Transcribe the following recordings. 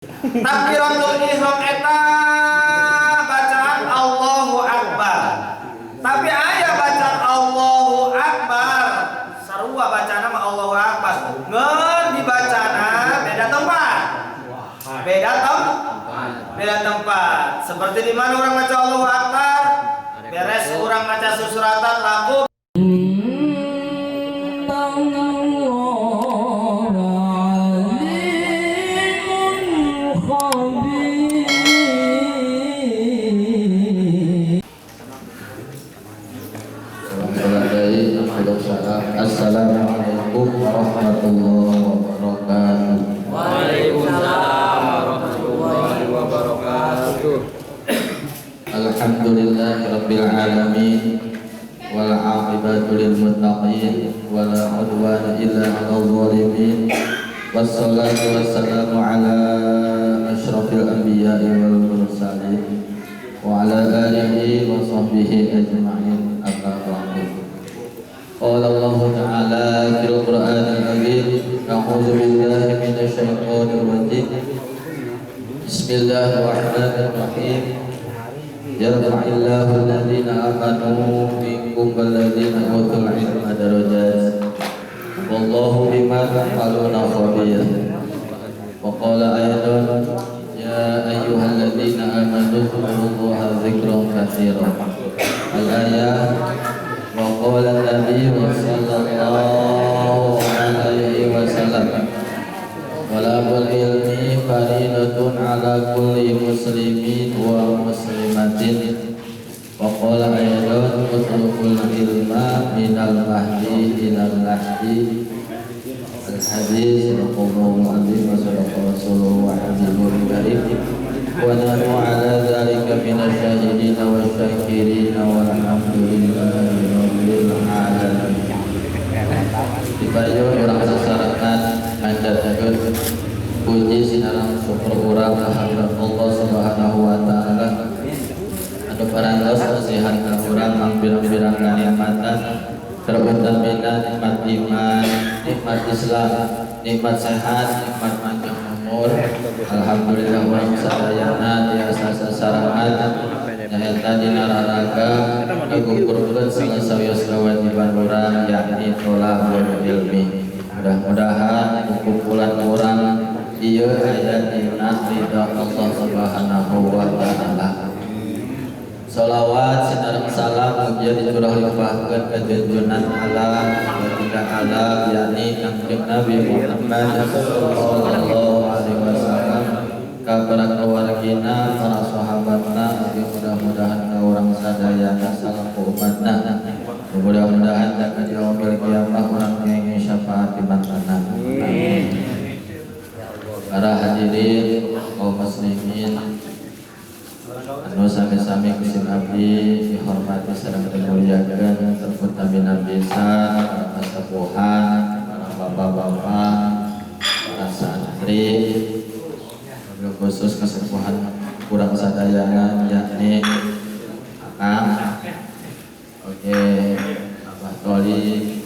Takbiratul ihram eta bacaan Allahu Akbar. Tapi aya bacaan Allahu Akbar sarua bacana mah Allahu Akbar. Ngeun dibacana beda tempat. Beda tempat. Seperti di mana orang baca Allahu Akbar, beres orang baca susuratan laku Assalamualaikum warahmatullahi wabarakatuh. Waalaikumsalam warahmatullahi wabarakatuh. Alhamdulillahirabbil alamin wal 'aqibatu lil muttaqin wala 'udwana illa 'alal zalimin. Wassalatu wassalamu ala asyrafil anbiya'i wal mursalin wa ala alihi wa sahbihi ajma'in. Amma ba'du. Qala Allah Ta'ala fil Qur'anil Azim, a'udzu billahi minasy syaithanir rajim. Bismillahirrahmanirrahim. Yarfa'illahu alladhina amanu minkum walladhina utul 'ilma darajat. Wallahu bima ta'maluna khabir. Wa qala ayatan ya ayyuhalladzina amanu dzkurullaha dzikran katsiran. Al-ayat wa qala Nabi sallallahu alaihi wasallam walabul ilmi faridatun ala kulli muslimin wa muslimatin wa qala aydan utlubul ilma minal mahdi ilal lahdi. Al-hadis al-qawmul azim wa sadaqa rasulullah wa habibul karim wa nahnu ala dhalika minasyahidina wa syakirina walhamdulillahi rabbil alamin. Dipayo urang sasarakan mandatkeun puji sinarang syukur urang kehadirat Allah Subhanahu wa taala anu parantos nasihat ka urang mangpirang-pirang kanikmatan terutamina nikmat iman, nikmat Islam, nikmat sehat, nikmat panjang umur. Alhamdulillah wa sadayana tiasa sasarangan nyaeta dina raraga ngagugurkeun salah kewajiban urang yakni thalabul ilmi. Mudah-mudahan kumpulan urang ieu aya dina ridha Allah Subhanahu wa taala. Salawat sinareng salam mugia dicurah limpahkeun ka junjungan alam baginda alam yakni Kangjeng Nabi Muhammad sallallahu alaihi wasallam, ka para keluargina, para sahabatna, mudah-mudahan ka urang sadayana salaku umatna. Mudah-mudahan ka yaumil kiamah urang ngenge syafaat di mantana. Amin. Para hadirin kaum muslimin anu sami-sami Gusti Abdi dihormati sareng dimuliakeun terutama bisa para kasepuhan, para bapak-bapak, para santri, khusus kasepuhan kurang sadayana yakni Akang, Abah Toli,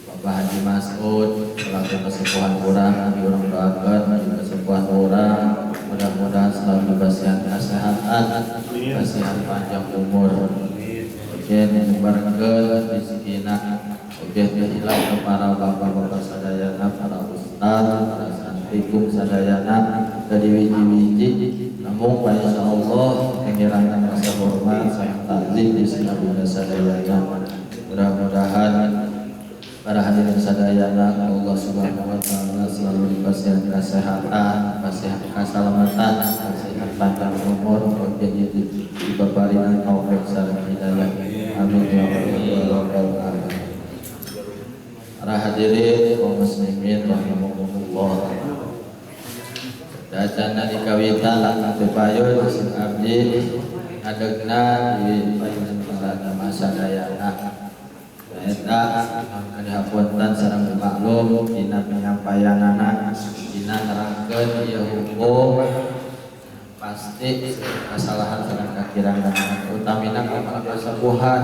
Bapak Haji Mas'ud, selaku kasepuhan kurang di urang doakeun kasepuhan urang mudah-mudahan selalu dibasihan kesehatan, kasihan panjang umur. Oke, dibarengkeun rezekina. Oke, dihilang ke para bapak-bapak sadayana, para ustaz, para santrikum sadayana, dari wiji-wiji. Namun insyaallah pengirangan rasa hormat sareng takzim di sinabiuna sadayana. Mudah-mudahan para hadirin sadayana Allah Subhanahu wa taala selalu dibasihan kesehatan, dibasihan keselamatan, dibasihan panjang umur, jadi dipaparingan taufik sareng hidayah. Amin ya rabbal alamin. Para hadirin kaum muslimin rahimakumullah. Dacana dikawitan lan tepayun Gusti Abdi adegna di payunan para sadayana. Eta kadihapunten sareng maklum dina penyampaianana dina nerangkeun ieu hukum pasti kesalahan sareng kakirangan utamina para kasepuhan,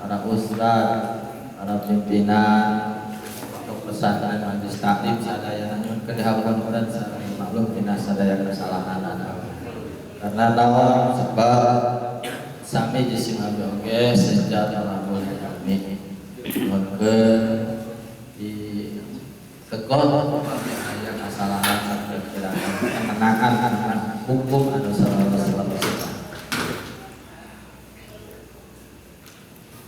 para ustaz, para pimpinan pesantren majelis taklim sadayana nyuwun kadihapunten sareng Allah tina sadaya kesalahan karena naon sebab sami jisim abi oge secara labul kami mungkin di tegon tapi aya kesalahan perkiraan menangan akan hukum anu salah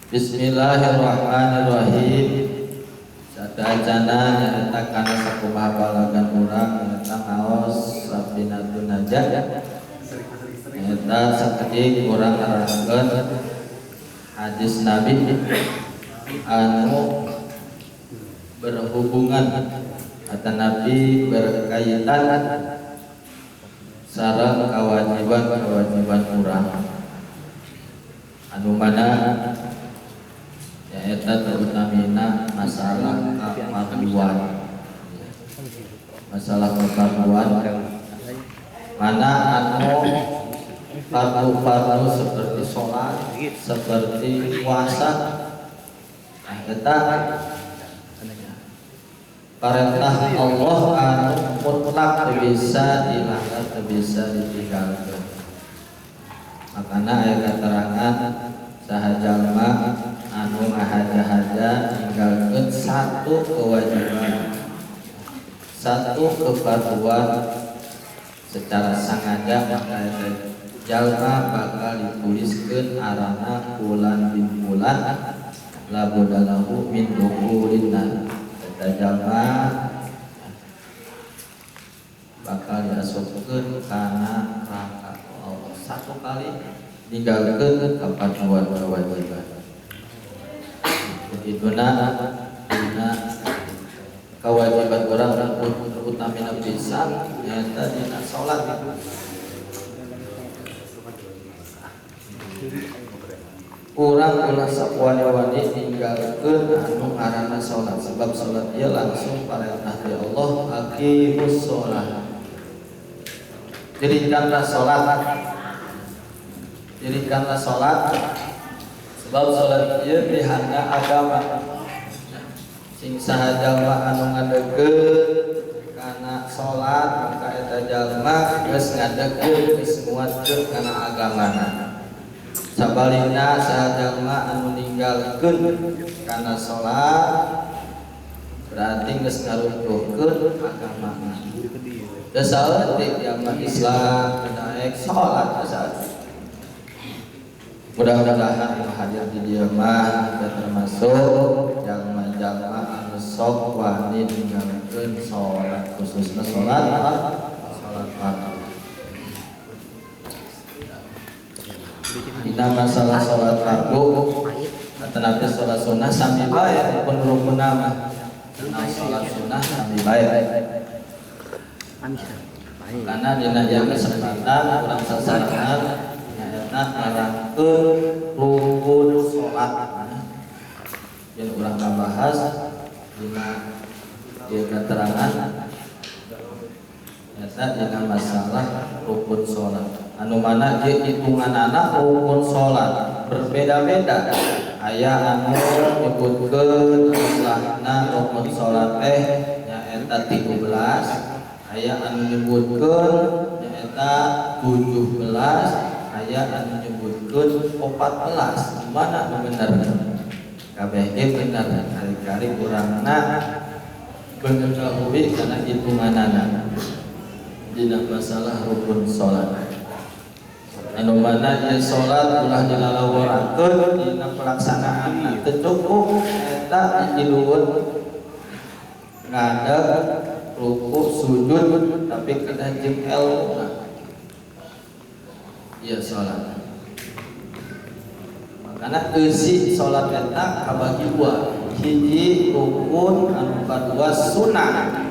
Bismillahirrahmanirrahim. Sadajana nyaeta kana sakumaha balagan urang nyaeta ngaos sabinatun najah. Nyaeta sakedik urang nerangkeun hadis Nabi anu berhubungan kata Nabi berkaitan sareng kewajiban urang anu mana nyaeta terutamina masalah kefarduan mana anu fardu seperti sholat seperti puasa eta perintah Allah anu mutlak bisa dilanggar bisa ditinggalkan makana aya keterangan sahajalma anu ngahaja-haja ninggalkeun satu kewajiban satu kefarduan secara sengaja maka jalma bakal dituliskeun arana bulan bin bulan labudalahu min dukhulina eta jalma bakal diasupkeun kana neraka Allah satu kali ninggalkeun kefarduan kewajiban Iduna kewajiban orang terutama pisan nyata dina salat urang ulah sapoe-wani tinggalkeun anu ngaranna salat sebab salat ieu langsung parentah ti Allah aqimus shalah dirikanlah salat sebab salat ieu dihanda agama sing saha jalma anu ngadegeun kana salat maka eta jalma geus ngadegeun geus nguatkeun kana agamana sabalikna saha jalma anu ninggalkeun kana salat berarti geus ngaruntuhkeun agamana geus saeutik jalma Islam naek salat saat mudah-mudahan hadir di dieu mah termasuk jalma-jalma anu sok wani ninggalkeun salat khususna salat fardu. Dina masalah salat fardu atanapi salat sunnah sami bae pun rukunna mah. Salat sunnah sami bae. Karena dina yang kesempatan urang sasarangan ngarangkeun rukun salat yang urang ngabahas dina ieu keterangan eta dina masalah rukun salat anu mana ieu hitunganana rukun salat berbeda-beda aya anu nyebutkeun jumlahna rukun salat nyaeta 13 aya anu nyebutkeun nyaeta 17 aya anu nyebutkeun 14 mana anu bener kabeh ge bener kali-kali urangna mengetahui kana hitunganana dina masalah rukun salat anu mana ieu salat ulah dilalaworakeun dina pelaksanaanna teu cukup eta diluhur ngadeg ruku sujud tapi kena jeung ilmu ya salat makana eusi salat eta kabagi dua hiji rukun anu kadua sunah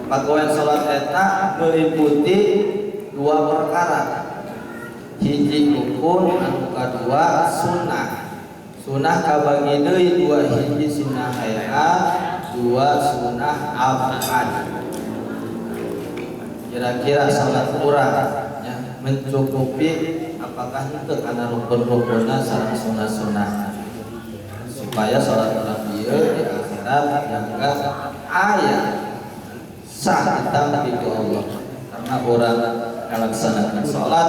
pagawean salat eta meliputi dua perkara hiji rukun anu kadua sunah kabagi deui dua hiji sunah hayat dua sunah afad kira-kira salat urang mencukupi apakah itu karena rukun-rukunna sareng sunah-sunah supaya salat urang ieu di akhirat jangka aya sah kita itu Allah karena orang melaksanakan sholat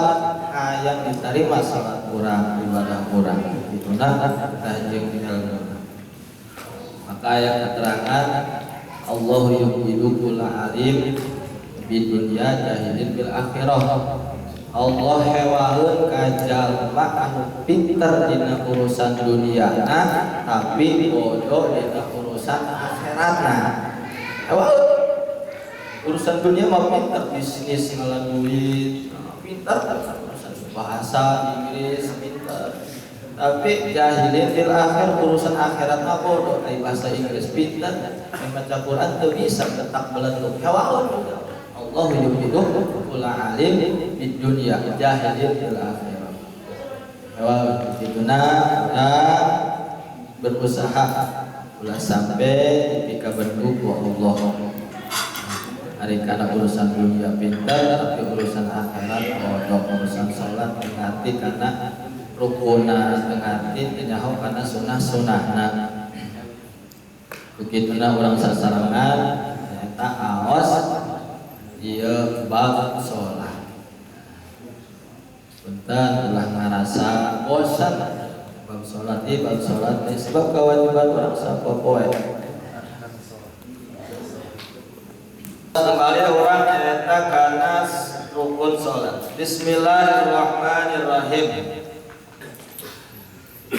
yang diterima sholat orang ibadah orang itu tahjeng ilmu. Maka ayat keterangan Allah yubidu kulla alim bidunya jahilin bil akhirah. Allah hewaheun ka jalma anu pinter dina urusan duniana tapi bodoh dina urusan akhiratna. Hewaheun urusan dunia mah pinter, bisnis ngalah duit, pinter urusan bahasa Inggris pinter. Tapi jahilin fil akhir urusan akhirat mah bodoh, ai bahasa Inggris pinter, membaca Quran teu bisa tetap beletuk. Hewaheun Allah yubidu kulla alim bid dunya jahilin fil akhirah. Hewaheun kituna berusaha ulah sampai jika bentuk Allah. Hari karena urusan dunia pintar tapi urusan akhirat bodoh. Urusan salat ngerti karena rukuna ngerti nyaho karena sunah-sunahna. Begituna orang sasarangan eta aos ieu bab salat. Punten ulah ngarasa bosan bab salat sebab kewajiban orang sapopoe. Kembali orang eta kana rukun salat. Bismillahirrahmanirrahim.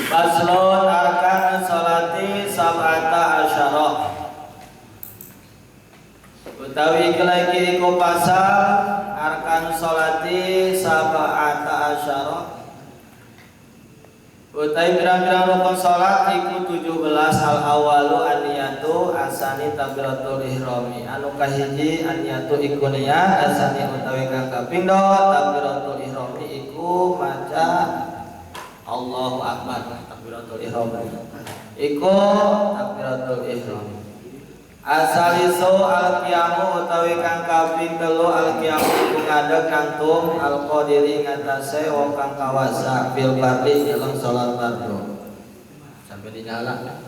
Faslun arkan salati sab'ata asyara. Utawi kelaki iku pasal arkan salati sab'ata asyara. Utai pirang-pirang rukun salat iku 17 al awalu aniyatu asani takbiratul ihrami anu kahiji aniyatu iku niat asani utawi kang kapindho takbiratul ihrami iku maca Allahu akbar takbiratul ihrami iku takbiratul ihrami asaliso al qiyamu utawi kang kaping 3 al qiyamu iku ngadeg kantung al qadiri ngatasé wong kang kawasa fil fardhi dalam salat fardhu sampai dinyala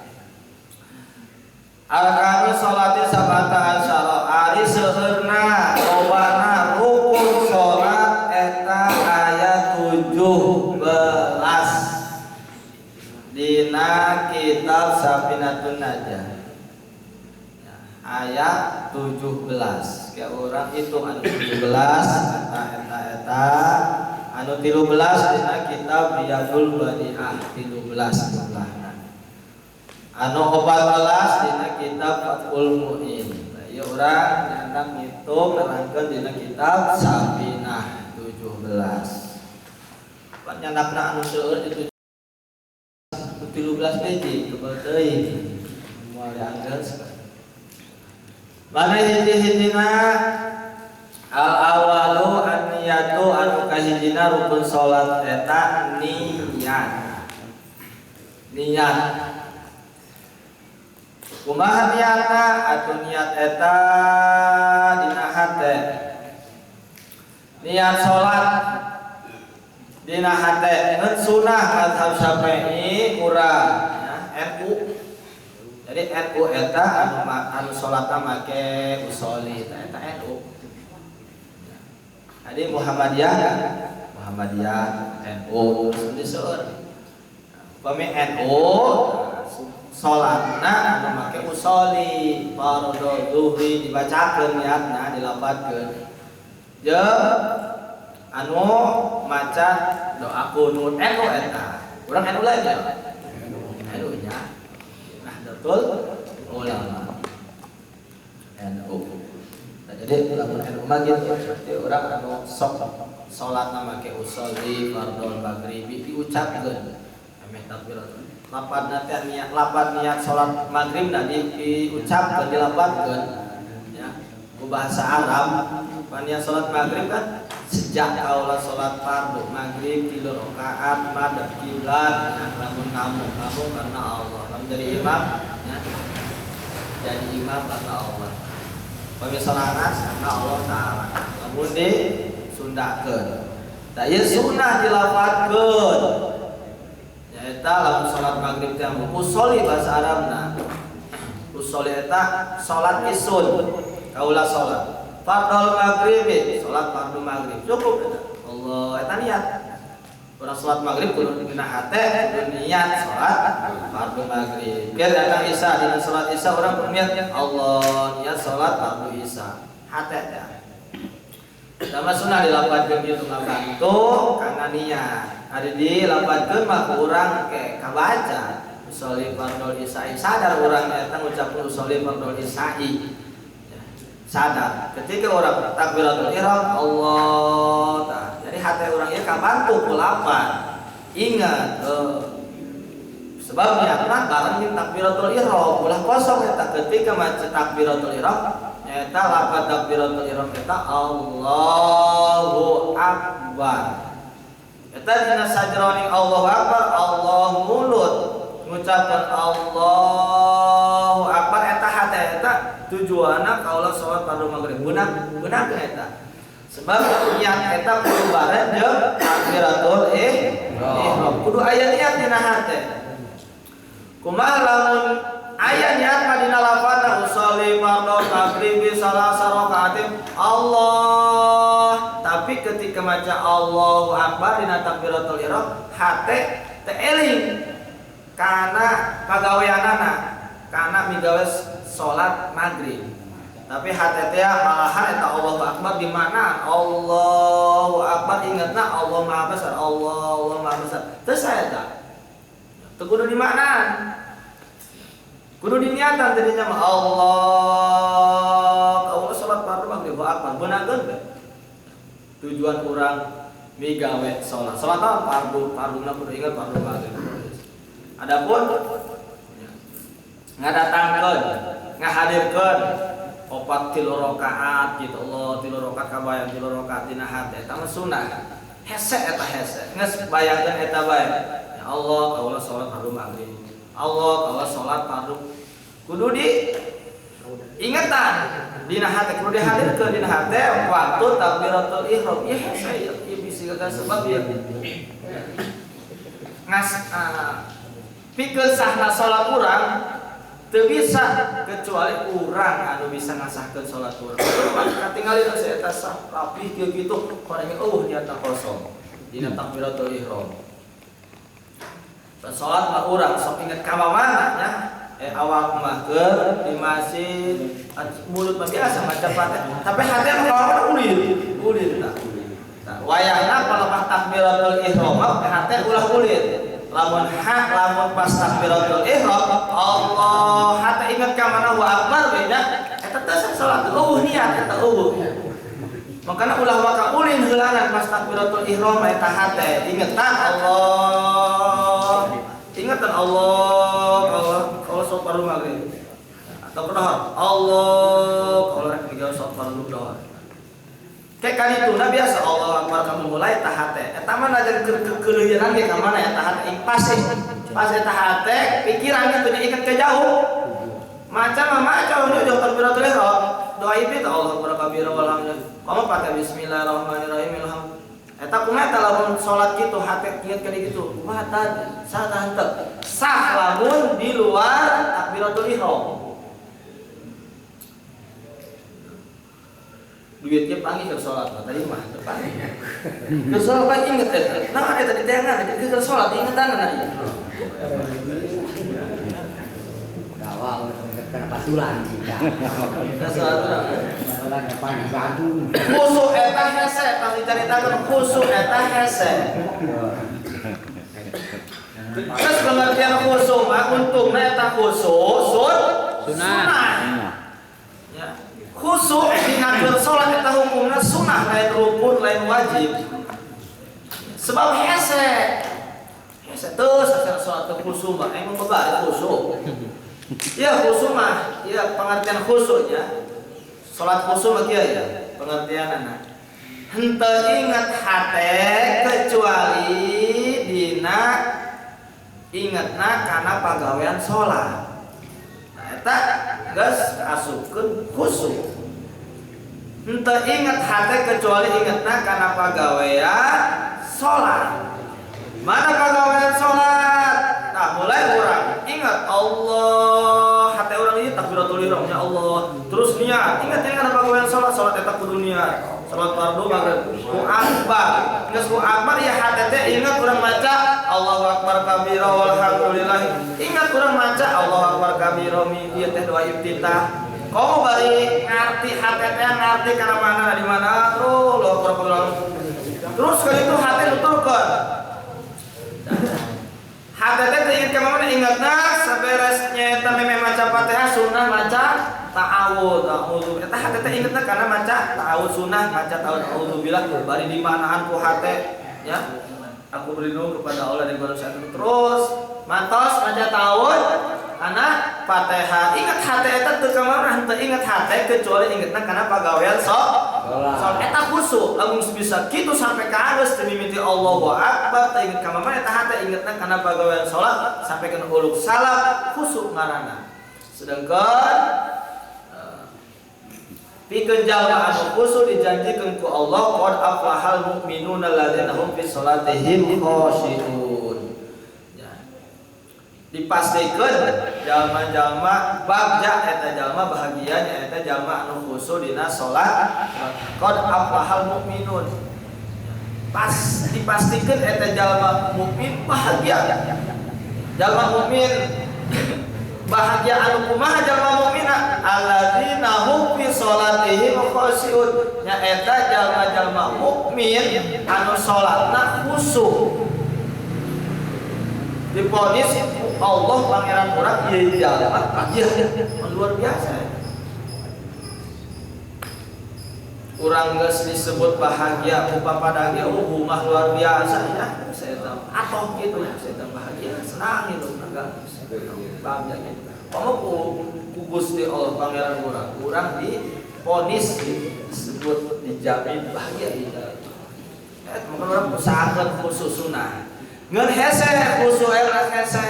arkanu salati sabata asyara ari seueurna lobana rukun salat eta ayat 17 dina kitab Safinatun Najah ayat 17 ke orang itu anu 17 eta anu 13 dina kitab Riyadul Badi'ah 13 jumlahna anu 14 dina kitab Fathul Mu'in. Ieu urang nyandang ngitung nerangkeun dina kitab Safinah 17. Pan nyandakna anu seueur itu 13 hiji tebal teuing moal dianggeus. Mana hiji-hijina al awalu an-niyatu anu kahijina rukun salat eta niat. Kumaha niatna atuh niat eta dina hate. Niat salat dina hate ngan sunah mazhab Syafi'i urang ya, NU. Jadi NU eta anu salatna make usolli eta NU. Jadi Muhammadiyah NU terus diseur. Pami NU salatna anu make usolli fardhu zuhri dibacakeun niatna dilafadzkeun. Jeung anu maca doa kunut NU eta. Urang NU lagi. NU nya. Betul ulama NU. Jadi ulama NU mah gitu berarti urang anu sok salatna make usolli fardhu maghribi diucapkeun ame takbiratul lapad nanti niat salat maghrib nanti diucapkeun dilafadzkeun ya ku bahasa Arab niat salat maghrib kan sejak kaula salat fardhu maghrib 3 rakaat madhep kiblat lamun kamu karena Allah lamun jadi imam ya jadi imam karena Allah pemisalanna karena Allah taala lamun disundakeun da ieu sunah dilafadzkeun nyaeta lamun salat maghrib teh usolli bahasa Arabna usolli eta salat isun kaulah salat fardhu maghrib salat fardhu maghrib cukup Allah eta niat urang salat maghrib kudu dina hate kudu niat salat fardhu maghrib keur datang isya dina salat isya urang kudu niat Allah niat salat fardhu isya hate teh sama sunnah dilapatkeun kitu ngabantu kana niat ari dilapatkeun mah urang ke kabaca usolli fardhu isya sadar urang eta ngucapkeun usolli fardhu isya sadar ketika orang takbiratul ihram Allah jadi hati orang ieu kabantu ku lapan ingat sebab niatna bareng jeung takbiratul ihram ulah kosong eta ketika maca takbiratul ihram eta lapan takbiratul ihram eta Allahu akbar eta dina sajroning Allahu akbar Allah mulut ngucapkeun Allahu akbar eta hate eta tujuanna kaulah salat fardhu maghrib beunang eta sebab niat eta kudu bareng jeung takbiratul ihram kudu aya niat dina hate kumaha lamun aya niat mah dina lafazna usolli fardhu maghrib salasa rakaatin Allah tapi ketika maca Allahu akbar dina takbiratul ihram hate teu eling kana pagaweanana kana migawe salat maghrib tapi hati teh malahan eta Allahu akbar di mana Allahu akbar ingatna Allah maha besar Allah maha besar teu saeta teu kudu di mana kudu diniatan tadinya mah Allah kaula salat fardhu maghrib akbar beunangkeun tujuan urang migawe salat fardhuna kudu ingat fardhu maghrib adapun ngadatangkeun ngahadirkeun 3 rakaat gitu Allah 3 rakaat kabayang 3 rakaat dina hate eta mah sunah hese eta hese geus bayangkeun eta bae ya Allah kaulah salat fardhu maghrib Allah kaulah salat fardhu kudu di ingetan dina hate kudu dihadirkeun dina hate waktu takbiratul ihram ieu hese ieu bisi gagal sebab ieu pikeun sahna salat urang teu bisa kecuali urang anu bisa ngasahkeun salat urang. Katingali saya eta sah rapih kieu kitu korenge niatna kosong dina takbiratul ihram. Salat mah urang sok inget ka mana nya awak mah keur di masjid mulut mah biasa maca Fatihah tapi hate mah awak ulir tah. Wayahna palepas takbiratul ihram hate ulah ulir. Lamun pas takbiratul ihram Allah hata ingat ka mana wa akbar beda eta teh salat niat eta makana ulah waka ulin heulanan pas takbiratul ihram eta hate ingetan Allah ingatan Allah kalau salat fardhu maghrib atau kunaon Allah kalau rek migawe salat fardhu doa kayak kali itu biasa Allah akbar kamu mulai tahate eta mah najan keuleuyan ge ka mana eta hate pas eta hate pikiran teh ingat ke jauh maca jauh takbiratul ihram doa itu Allah akbar kabira walhamdulillah kamu pakai bismillahirrahmanirrahim eta kumaha tah lamun salat kitu hate inget ka dikitu kumaha tah sah teu sah lamun di luar takbiratul ihram duitnya panggil ke sholat tadi mah depan ke sholat kan inget nah ada tadi tengan ke sholat ingetan nah gawal kena pasulan jika sholat depan batu khusyuk eta hese pas dicaritakeun khusyuk eta hese terus pengertian khusyuk mah untungna eta khusyuk sunah ya khusyuk dina salat eta hukumna sunah lain rukun lain wajib sebab hese teu sacara salat teu khusyuk mah emang babari khusyuk ya khusyuk mah ya pengertian khusyuknya salat khusyuk mah kieu ya pengertianna henteu inget hate kecuali dina ingetna kana pagawean salat eta geus asupkeun khusyuk henteu inget hate kecuali ingetna kana pagawean salat mana pagawean salat nah mulai urang ingat Allah hate urang ieu takbiratul ihram ya Allah. Terus niat, ingat kana pagawean salat eta kudu niat. Salat fardu maghrib ku akbar. Geus ku akbar ya hate teh ingat urang maca Allahu akbar kabira walhamdulillah. Ingat urang maca Allahu akbar kabira mi ieu teh doa iftitah. Kamu bari ngarti hate teh ngarti kana mana di mana terus Allahu akbar. Terus kali itu hate nuturkeun. Hate teh ingat ka mana ingatna saberes nyaeta meme maca Fatihah sunnah maca ta'awud. Eta hate teh ingetna karena maca ta'awud sunnah maca ta'awud billah bari di manaan ku hate ya. Aku berlindung kepada Allah dari dosa itu. Terus mantos maca ta'awud ana Fatihah. Ingat hate eta teu kamana henteu ingat hate kecuali ingetna kana pagawean salat eta khusyuk. Lamun bisa kitu sampai ka geus teu mimiti Allahu akbar teh inget ka mana eta hate ingetna kana pagawean salat sampai kana uluk salam khusyuk ngaranna. Sedangkan pikeun jalma anu khusyuk dijanjikeun ku Allah qad aflahal mu'minuna alladzina hum fi sholatihim khashi'un. Ya. Dipastikeun jalma-jalma bagja eta jalma bahagia nya eta jalma anu khusyuk dina salat qad aflahal mu'minun. Pas dipastikeun eta jalma mukmin bahagia. Jalma mukmin bahagia anu kumaha jalma mukmina alladzina hum fi sholatihim khashi'un. Nya eta jalma-jalma mukmin anu salatna khusyuk. Diponis Allah pangeran urang ieu jalma bahagia luar biasa. Urang geus disebut bahagia upama dia mah luar biasa ya. Saya tahu atoh gitu ya, saya tahu bahagia senang gitu enggak bangga gitu. Kamu ku Gusti Allah pangeran urang diponis disebut dijamin bahagia di dalam. Mungkin orang usahakeun khusus sunnah. Ngeun hese khusus hese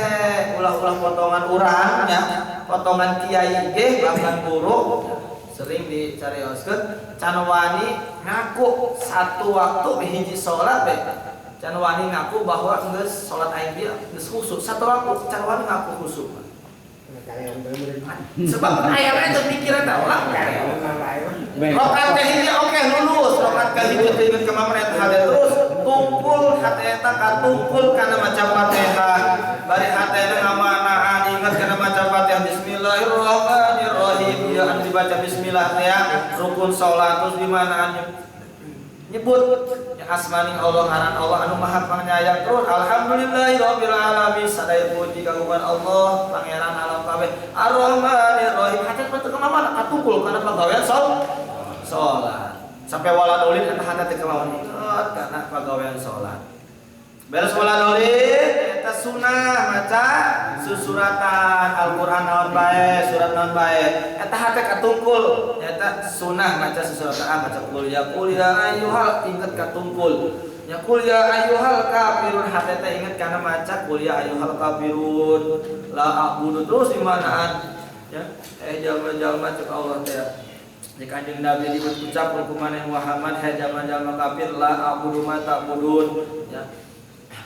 ulah-ulah potongan urang nya, potongan kiai ge bahkan guru sering dicarioskeun can wani ngaku satu waktu hiji salat teh. Can wani ngaku bahwa geus salat aing dia geus khusyuk satu waktu can wani ngaku khusyuk. Sebab ayamnya itu pikiran tak ulang. Rokat kahiji oke lulus, rokat kahiji ingat ke mamre hade terus tungkul hate eta katungkul kana maca Fatihah. Bari hatena ngamanaan ingat kana maca Fatihah bismillahirrahmanirrahim. Ya anu dibaca bismillah teh rukun salat terus di mana nyebut ya asmaning Allah ngaran Allah anu maha panyayang terus alhamdulillahirabbil alamin sadaya puji kagungan Allah pangeran alam kabeh arrahmanir rahim hajat teu kemana katungkul kana pagawean salat sampai wala dolin eta hata teu kemana karena pagawean salat beres wala dolin eta sunah maca susuratan Al-Qur'an naon bae surat naon bae eta hate katungkul eta sunah maca susuratan maca qul ya ayyuhal inget katungkul ya qul ya ayyuhal kafirun hate teh inget kana maca qul ya ayyuhal kafirun la a'budu terus di manaan ya jalma-jalma cek Allah teh di kanjeng Nabi diucap kumaha Muhammad he jalma-jalma kafir la a'budu ma ta'budun ya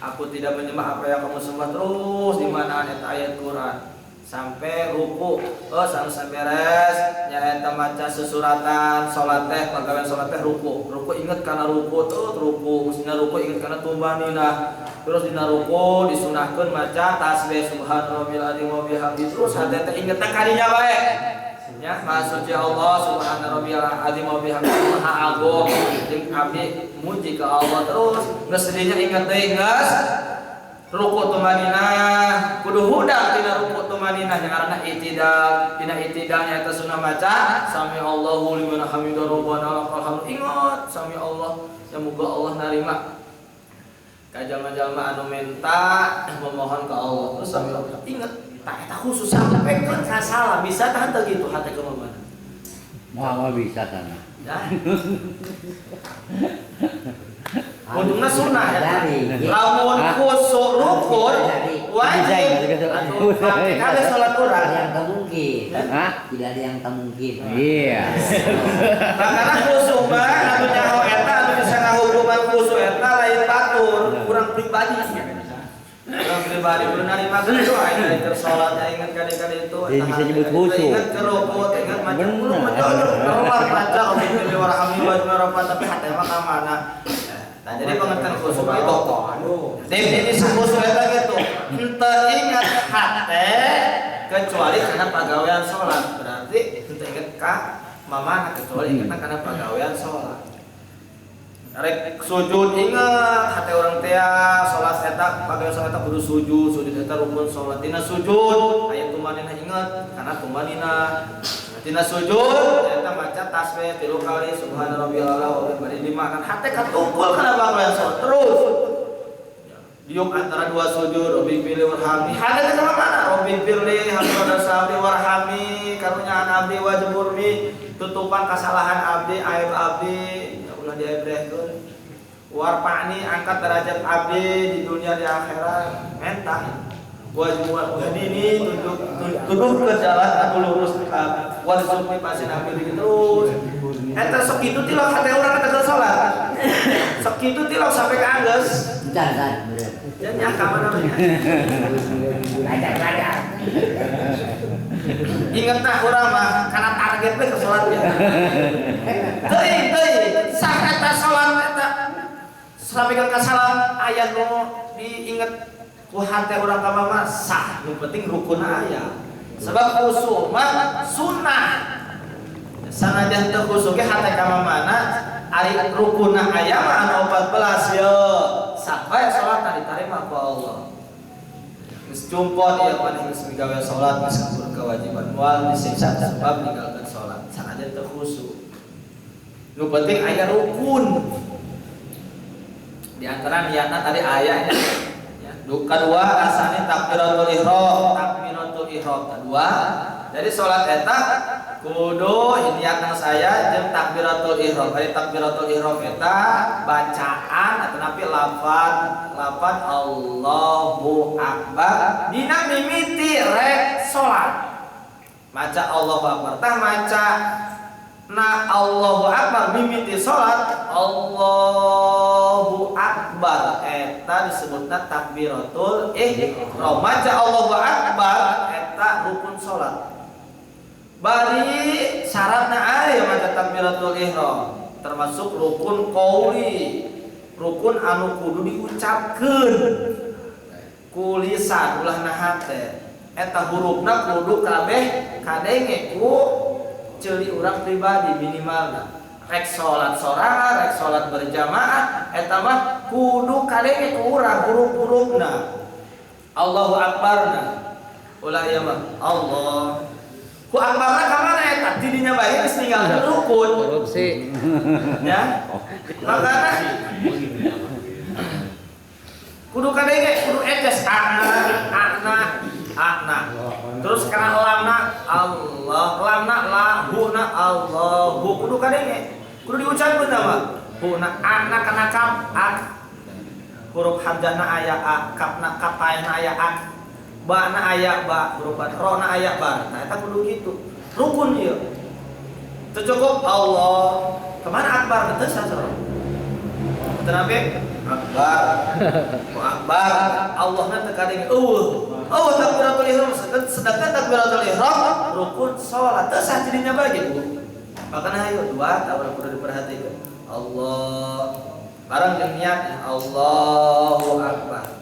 aku tidak menyembah apa yang kamu sembah terus di mana ayat Quran sampai ruku sampai beres nyaeta maca susuratan salat teh pagawean salat teh ruku inget kana ruku terus ruku musina ruku inget kana tumanina terus dina ruku disunahkeun maca tasbih subhanallahil azim wa bihamdihi terus hate teh inget kadinya bae ya maha suci Allah subhanallahil azim wa bihamdihi maha agung jeung abdi muji ka Allah terus geus dinya inget deui geus ruku tumaninah kudu hudang tina ruku tumaninah yang arana itidal tina itidalnya eta sunah maca sami Allahu liman hamidah rabbana lakal hamd ingat sami Allah yang muga Allah narima ka jalma-jalma anu menta memohon ka Allah terus sami Allah ingat tak eta khusus sampai ka salah bisa tah teu gitu hate ke mana Moal bisa sana. ya untungna sunah ya. Lamun khusyuk rukun wajib. Kada salat urang yang tak mungkin. Tidak ada yang tak mungkin. Iya. Karena khusyuk mah anu nyaho eta anu bisa ngahukuman khusyuk eta lain batur, urang pribadi. Orang pribadi belum nerima doa dari tersolatnya ingat kali-kali itu. Jadi bisa nyebut khusyuk. Ingat keruput, ingat macam Benar. belum menjauh. Keluar baca Rabbil Fili warhamni wajibarakat tapi hati mah kemana? Nah jadi pengertian khusyuk itu. Definisi khusyuk itu gitu. Ente ingat hati kecuali karena pegawaian sholat. Berarti ente ingat kah mama kecuali ingat karena pegawaian sholat. Rek sujud ingat hati orang teh salat eta pagawe salat eta kudu sujud eta rukun salat dina sujud aya tumanina ingat karena tumanina dina sujud eta maca tasbih 3 kali subhana rabbiyal a'la wa bihamdihi dimakan hati katungkul kana pagawe salat terus diuk antara dua sujud Rabbil Fili warhamni hati teh sama mana Rabbil Fili hamdan sabri warhamni karunyaan abdi wajburni tutupan kesalahan abdi aib abdi ulah diabrehkeun warpani angkat derajat abdi di dunia di akhirat mentah wajibul hadini tuduh ke jalan anu lurus warzuqni pasin abdi terus eta sok kitu tilok hate urang eta salat sok kitu tilok sampai ke anggeus Bentar, dan nya ka mana Raja. inget nah urang mah karena target we ke salat ya teuing sak eta salat eta sampai ke salam aya nu diinget ku hate urang ka mah sah nu penting rukun aya sebab khusyuk mah sunnah sanajan teu khusyuk ge hate ka mana ari rukunna aya mah anu 14 ye sampai salat diterima ku Allah geus jumpon ieu maneh geus migawe salat geus kabur kewajiban moal disiksa sebab ninggalkeun salat sanajan teu khusyuk nu penting aya rukun di antara niatna tadi ayahnya ya. Kedua asani takbiratul ihram kedua jadi salat eta kudu niatna saya jeung takbiratul ihram ari takbiratul ihram eta bacaan atau napi lafaz Allahu akbar dina mimiti rek salat maca Allahu akbar tah maca na Allahu akbar mimiti salat Allahu akbar eta disebutna takbiratul ihram maca Allahu akbar eta rukun salat bari syaratna aya maca takbiratul ihram termasuk rukun qauli rukun anu kudu diucapkeun ku lisan ulah hate eta hurufna kudu kabeh kadenge ku ceuli urang pribadi minimalna rek salat sorangan rek salat berjamaah eta mah kudu kadenge ku urang huruf-hurufna Allahu akbarna ulah ieu mah Allah ku akbarna ka mana eta di dinya bae geus ninggalkeun rukun korupsi ya makana kudu kadenge kudu etes akna terus kana lamna Allah lamna lahuna Allahu kudu kadenge kudu diucapkeun mah huna akna kana kap ak huruf hamzahna aya a kapna kapaina aya ak ba na aya ba huruf ro na aya ba nah eta kudu kitu rukun ieu teu cukup Allah kemana akbar teu sasar teu nabi akbar Allahna teu kadenge takbiratul ihram sedangkan takbiratul ihram rukun salat teu sah jadinya bagi makanya ayo dua tahu kudu diperhatikan Allah barang jeung niat Allahu akbar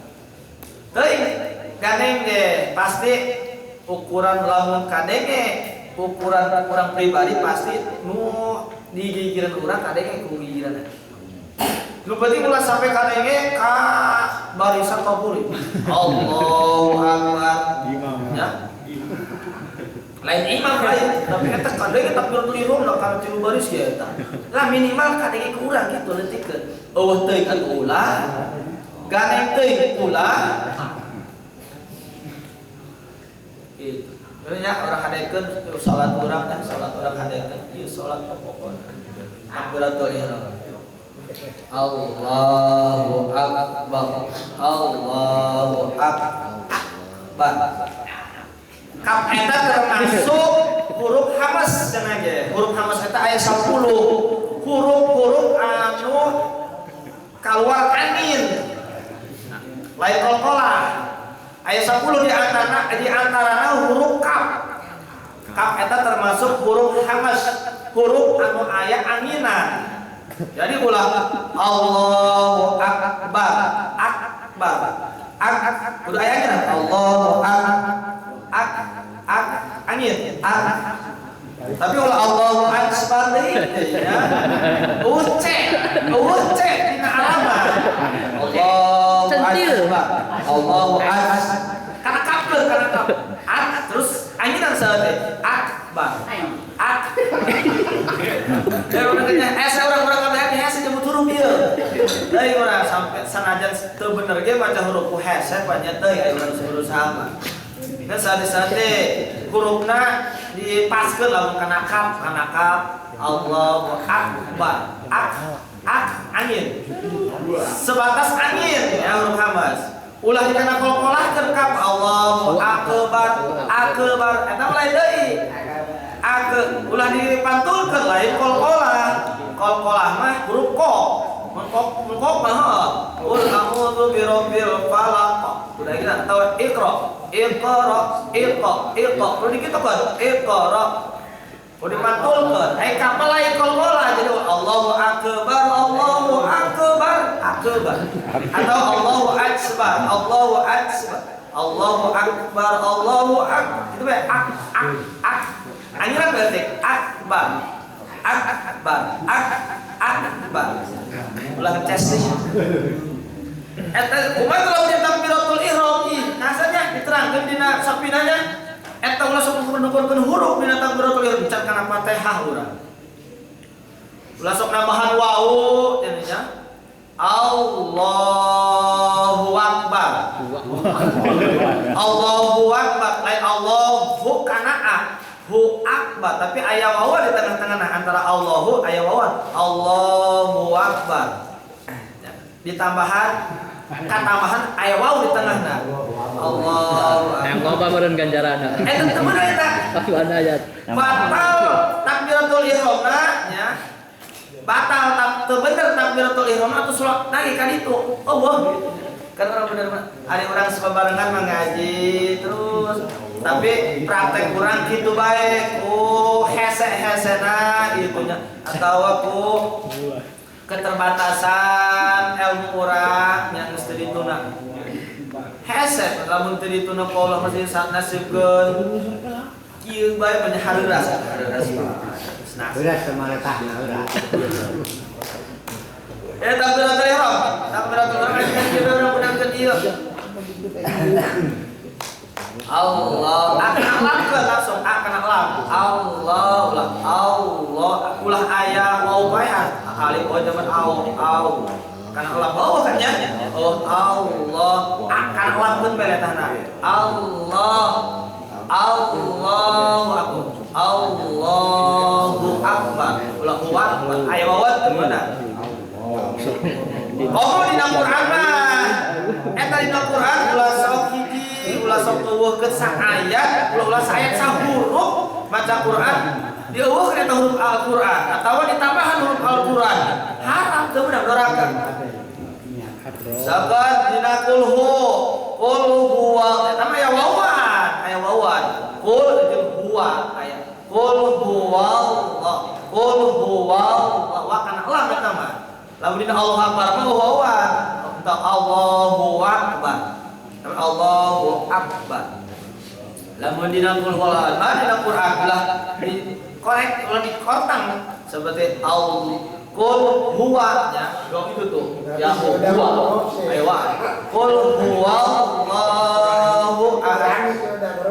teuing kadenge pasti ukuran lamun kadenge ukuran kurang pribadi pasti nu digigireun urang kadenge ku gigireun nu penting ulah sampai kadenge ka barisan kaburi Allahu akbar ya lain imam lain tapi eta kadenge takbiratul ihram da kana 3 baris ya eta lah minimal kadenge ku urang kitu leutikeun eueuh teuing atuh ulah ganeng teuing ulah gitu. Ya orang hadekeun salat urang dan salat urang hadekeun ieu salat pokokna. Takbiratul ihram. Allahu akbar. Allahu akbar. Kap eta termasuk huruf hamas cenah ge. Huruf hamas eta aya 10. Huruf-huruf anu kaluar angin. lain qalqalah. Aya 10 di antarana huruf kaf. Kaf eta termasuk huruf hamas, huruf anu aya anginan. Jadi ulah Allahu akbar, akbar. Kudu aya anginan. Allahu angin. Tapi ulah Allahu akbar deui ya. Ucek dina alamat. Allahu akbar. Allahu akbar. Kana kapkeun kana kap. Terus anginan saeutik akbar. Orang-orang kada hese jeung huruf ieu. Deui urang sampai sanajan teu bener ge maca huruf hese banyak teh urang berusaha mah. Kan sade-sade hurufna dipaskeun lamun kana kaf Allahu akbar. Angin. Sebatas angin ya huruf hamas. Ulah dikana qalqalah keur kaf Allahu akbar. Eta lain deui. Ulah dipantulkeun lain qalqalah. Qalqalah mah huruf qa. Mengkok mah qul a'udzu birabbil falaq. Udah kita tahu iqra. Udah dikitu kan iqra. Udah dipantulkeun. Kapal lain qalqalah jadi Allahu akbar. Atau Allahu akbar. Itu bae anjuran berarti akbar. Ulah tes nih. Eta kumaha kalau dia takbiratul ihram ieu? Nasanya diterangkeun dina sapinanya. Eta ulah sok nukurkeun huruf dina takbiratul ihram can kana Fatihah urang. Ulah sok nambahan wau nya. Allahu akbar. Allahu akbar. Lain Allahu kana hu akbar, tapi aya wawu di tengah-tengah antara Allahu aya wawu. Allahu akbar. Ditambahan katambahan aya wawu di tengahna. Allahu akbar. Yang loba meureun ganjaranna. Eta teu bener eta. Anu ayat. Batal takbiratul ihramna nya. Batal teu bener takbiratul ihram atuh salat nagi ka ditu. Allah gitu. Kan orang bener mah ari urang sababarengan mengaji terus tapi praktek kurang gitu baik hese-hesena itunya atau ku keterbatasan ilmu urang yang geus teu dituna hese lamun teu dituna ku Allah masih nasibkeun kieu bae banyak hareuras Berat sama letaknya berat. Takbiratul ihram kan kieu urang menangkeun ieu Allah akan lakukan langsung akan lakukan Allah ulah ayah mau bayar alif oh zaman au karena Allah bawa kan ya Allah akan lakukan beletana Allahu akbar ulah kuat ayah bawat mana dina Quran mah eta dina Quran ulah sok ulah sok eueuhkeun saayat ulah saayat sahuruf maca Quran dieueuhkeun eta huruf Al-Qur'an atawa ditambahan huruf Al-Qur'an haram teu beunang doraka sabat dina qul huwa eta mah aya wawan qul jeung huwa aya qul huwallah wa kana Allah eta mah lamun dina Allahu akbar mah wawan Allahu akbar. Lamun dina qul huwallah dina Quran ulah korek ulah dikortang seperti qul huwa nya itu tuh ya huwa ayo qul huwallahu ahad.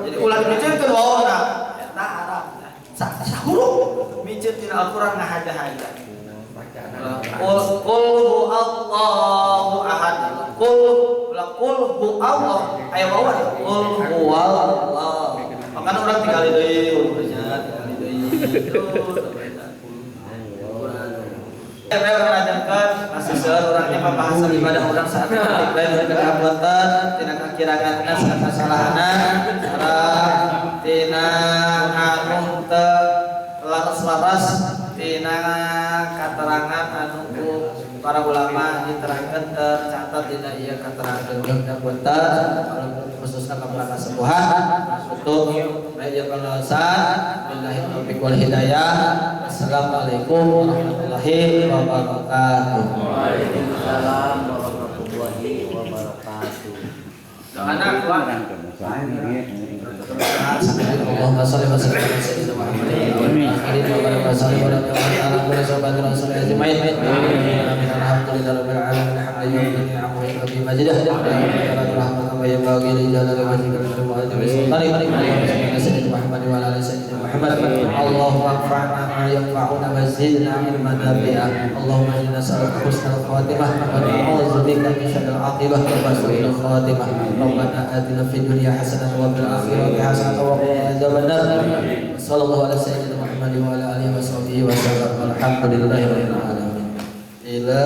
Jadi ulah diceutkeun wawana eta Arab. Sahuruf miceut dina Al-Qur'an ngahaja-haja. Qul huwallahu ahad. Qul hu Allah aya wawan qul huwallah. Makana urang tinggal deui urusnya tinggal deui. Saya mengajarkan masih seorang yang pembahasan ibadah orang saat ketika lain keabatan tina kakirangan saat kesalahanan sareng tina anu teu laras-laras tina katerangan anu para ulama diterangkan tercatat tidak ia keterangan yang benar khususnya kepada kesembuhan untuk meja penjelasan. Billahi taufiq wal hidayah. Assalamualaikum warahmatullahi wabarakatuh. Waalaikumsalam warahmatullahi wabarakatuh. Anak kuat. Allahumma shalli wa sallim ala sayyidina Muhammadin wa ala alihi wa sahbihi wa ala kulli sahabat rasul ajmain. Alhamdulillah rabbil alamin. Alhamdulillah rabbil majidah. Rahmatan wa yabagi li jalali wajhika wa ajri sultani. Sayyidina Muhammad wa ala sayyidina Muhammad. Allahumma anfa'na ma yanfa'una wa zidna ilman nafi'a. Allahumma inna nas'aluka husnal khatimah wa na'udzu bika min syarril 'aqibah wa su'il khatimah. Rabbana atina fid dunya hasanatan wa fil akhirati hasanatan wa qina adzabannar. Sallallahu ala sayyidina Muhammad wa ala alihi wa sahbihi wa sallam. Alhamdulillahirabbil alamin. Ila